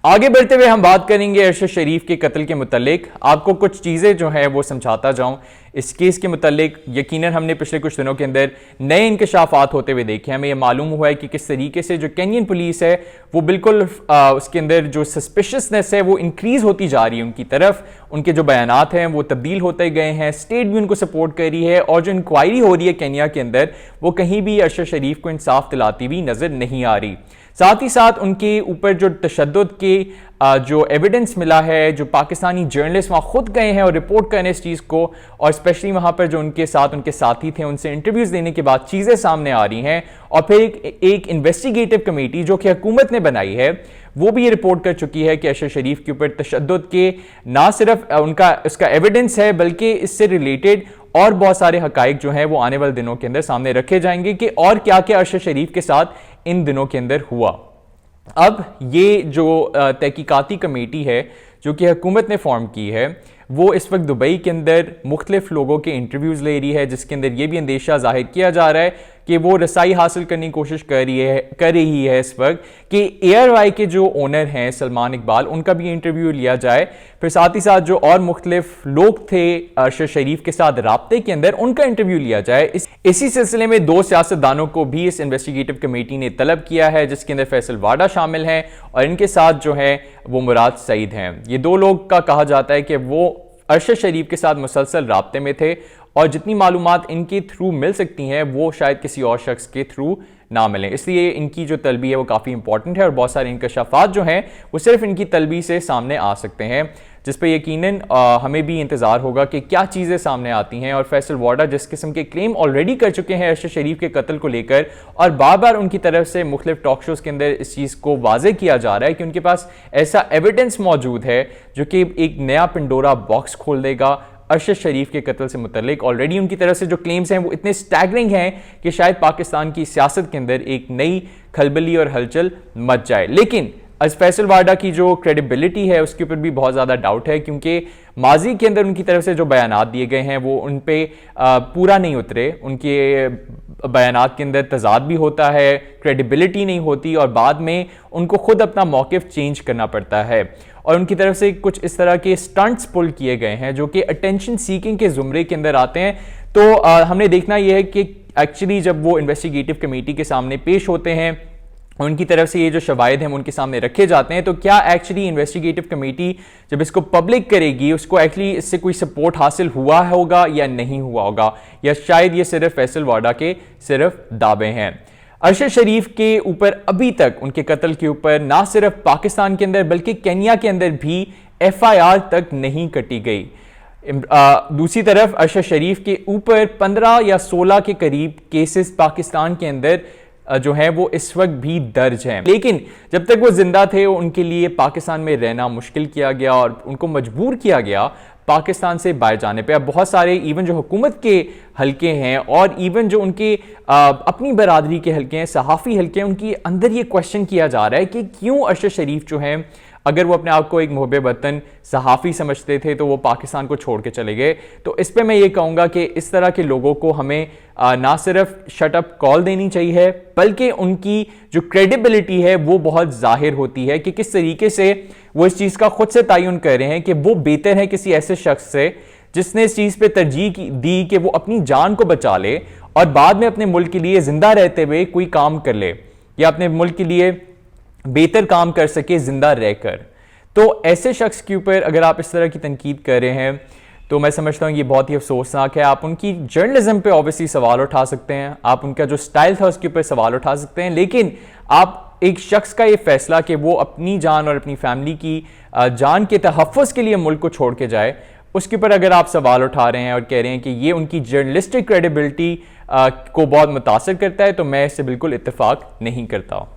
आगे बढ़ते हुए हम बात करेंगे अरशद शरीफ के कत्ल के मुतालिक। आपको कुछ चीज़ें जो हैं वो समझाता जाऊं इस केस के मुतालिक। यकीनन हमने पिछले कुछ दिनों के अंदर नए इंकशाफात होते हुए देखे। हमें यह मालूम हुआ है कि किस तरीके से जो केन्यन पुलिस है वो बिल्कुल उसके अंदर जो सस्पिशियसनेस है वो इंक्रीज़ होती जा रही है उनकी तरफ। उनके जो बयानात हैं वो तब्दील होते गए हैं, स्टेट भी उनको सपोर्ट कर रही है, और जो इंक्वायरी हो रही है केन्या के अंदर वो कहीं भी अरशद शरीफ को इंसाफ दिलाती हुई नज़र नहीं आ रही। साथ ही साथ उनके ऊपर जो तशद्दुद के जो एविडेंस मिला है, जो पाकिस्तानी जर्नलिस्ट वहाँ खुद गए हैं और रिपोर्ट करें इस चीज़ को, और स्पेशली वहाँ पर जो उनके साथ उनके साथी थे उनसे इंटरव्यूज़ देने के बाद चीज़ें सामने आ रही हैं। और फिर एक इन्वेस्टिगेटिव कमेटी जो कि हुकूमत ने बनाई है वो भी ये रिपोर्ट कर चुकी है कि अरशद शरीफ के ऊपर तशद्दुद के ना सिर्फ उसका एविडेंस है बल्कि इससे रिलेटेड और बहुत सारे हकाइक जो हैं वो आने वाले दिनों के अंदर सामने रखे जाएंगे कि और क्या क्या अरशद शरीफ के साथ इन दिनों के अंदर हुआ। अब ये जो तहकीकाती कमेटी है जो कि हुकूमत ने फॉर्म की है वो इस वक्त दुबई के अंदर मुख्तलिफ लोगों के इंटरव्यूज़ ले रही है, जिसके अंदर ये भी अंदेशा जाहिर किया जा रहा है कि वो रसाई हासिल करने की कोशिश कर रही है इस वक्त कि एयरवाई के जो ओनर हैं सलमान इकबाल उनका भी इंटरव्यू लिया जाए। फिर साथ ही साथ जो और मुख्तलिफ लोग थे अरशद शरीफ के साथ राब्ते के अंदर उनका इंटरव्यू लिया जाए। इसी सिलसिले में 2 सियासतदानों को भी इस इन्वेस्टिगेटिव कमेटी ने तलब किया है, जिसके अंदर फैसल वाडा शामिल हैं और इनके साथ जो है वो मुराद सईद हैं। ये 2 लोग का कहा जाता है कि वो अरशद शरीफ के साथ मुसलसल राब्ते में थे और जितनी मालूमात इनके थ्रू मिल सकती हैं वो शायद किसी और शख्स के थ्रू ना मिलें, इसलिए इनकी जो तलबी है वो काफ़ी इंपॉर्टेंट है और बहुत सारे इंकशाफात जो हैं वो सिर्फ इनकी तलबी से सामने आ सकते हैं, जिस पे यकीनन हमें भी इंतज़ार होगा कि क्या चीज़ें सामने आती हैं। और फैसल वाडा जिस किस्म के क्लेम ऑलरेडी कर चुके हैं अरशद शरीफ के कत्ल को लेकर, और बार बार उनकी तरफ से मुख्तलिफ टॉक शोज़ के अंदर इस चीज़ को वाज़े किया जा रहा है कि उनके पास ऐसा एविडेंस मौजूद है जो कि एक नया पिंडोरा बॉक्स खोल देगा अरशद शरीफ के कत्ल से मुतल्लिक। ऑलरेडी उनकी तरफ से जो क्लेम्स हैं वो इतने स्टैगरिंग हैं कि शायद पाकिस्तान की सियासत के अंदर एक नई खलबली और हलचल मच जाए। लेकिन फैसल वाडा की जो क्रेडिबिलिटी है उसके ऊपर भी बहुत ज़्यादा डाउट है, क्योंकि माजी के अंदर उनकी तरफ से जो बयानात दिए गए हैं वो उन पे पूरा नहीं उतरे। उनके बयानात के अंदर तजाद भी होता है, क्रेडिबिलिटी नहीं होती और बाद में उनको खुद अपना मौक़िफ़ चेंज करना पड़ता है। और उनकी तरफ से कुछ इस तरह के स्टंट्स पुल किए गए हैं जो कि अटेंशन सीकिंग के ज़ुमरे के अंदर आते हैं। तो हमने देखना यह है कि एक्चुअली जब वो इन्वेस्टिगेटिव कमेटी के सामने पेश होते हैं, उनकी तरफ से ये जो शवाहिद हैं उनके सामने रखे जाते हैं, तो क्या एक्चुअली इन्वेस्टिगेटिव कमेटी जब इसको पब्लिक करेगी उसको एक्चुअली इससे कोई सपोर्ट हासिल हुआ होगा या नहीं हुआ होगा, या शायद ये सिर्फ फैसल वाडा के सिर्फ दावे हैं। अरशद शरीफ के ऊपर अभी तक उनके कत्ल के ऊपर ना सिर्फ पाकिस्तान के अंदर बल्कि केन्या के अंदर भी FIR तक नहीं कटी गई। दूसरी तरफ अरशद शरीफ के ऊपर 15 या 16 के करीब केसेस पाकिस्तान के अंदर जो है वो इस वक्त भी दर्ज हैं, लेकिन जब तक वो जिंदा थे उनके लिए पाकिस्तान में रहना मुश्किल किया गया और उनको मजबूर किया गया पाकिस्तान से बाहर जाने पे। अब बहुत सारे इवन जो हुकूमत के हलके हैं और इवन जो उनके अपनी बरादरी के हलके हैं, सहाफ़ी हलके हैं, उनके अंदर ये क्वेश्चन किया जा रहा है कि क्यों अरशद शरीफ जो हैं अगर वो अपने आप को एक मुहब्बे वतन सहाफ़ी समझते थे तो वो पाकिस्तान को छोड़ के चले गए। तो इस पे मैं ये कहूँगा कि इस तरह के लोगों को हमें ना सिर्फ शट अप कॉल देनी चाहिए बल्कि उनकी जो क्रेडिबिलिटी है वो बहुत जाहिर होती है कि किस तरीके से वो इस चीज़ का खुद से तयन कर रहे हैं कि वो बेहतर है किसी ऐसे शख्स से जिसने इस चीज़ पर तरजीह दी कि वो अपनी जान को बचा ले और बाद में अपने मुल्क के लिए ज़िंदा रहते हुए कोई काम कर ले या अपने मुल्क के लिए बेहतर काम कर सके जिंदा रहकर। तो ऐसे शख्स के ऊपर अगर आप इस तरह की तनकीद कर रहे हैं तो मैं समझता हूँ ये बहुत ही अफसोसनाक है। आप उनकी जर्नलिज्म पे ऑब्वियसली सवाल उठा सकते हैं, आप उनका जो स्टाइल था उसके ऊपर सवाल उठा सकते हैं, लेकिन आप एक शख्स का ये फैसला कि वो अपनी जान और अपनी फैमिली की जान के तहफ़्फ़ुज़ के लिए मुल्क को छोड़ के जाए, उसके ऊपर अगर आप सवाल उठा रहे हैं और कह रहे हैं कि ये उनकी जर्नलिस्टिक क्रेडिबिलिटी को बहुत मुतासर करता है, तो मैं इससे बिल्कुल इत्तेफाक नहीं करता।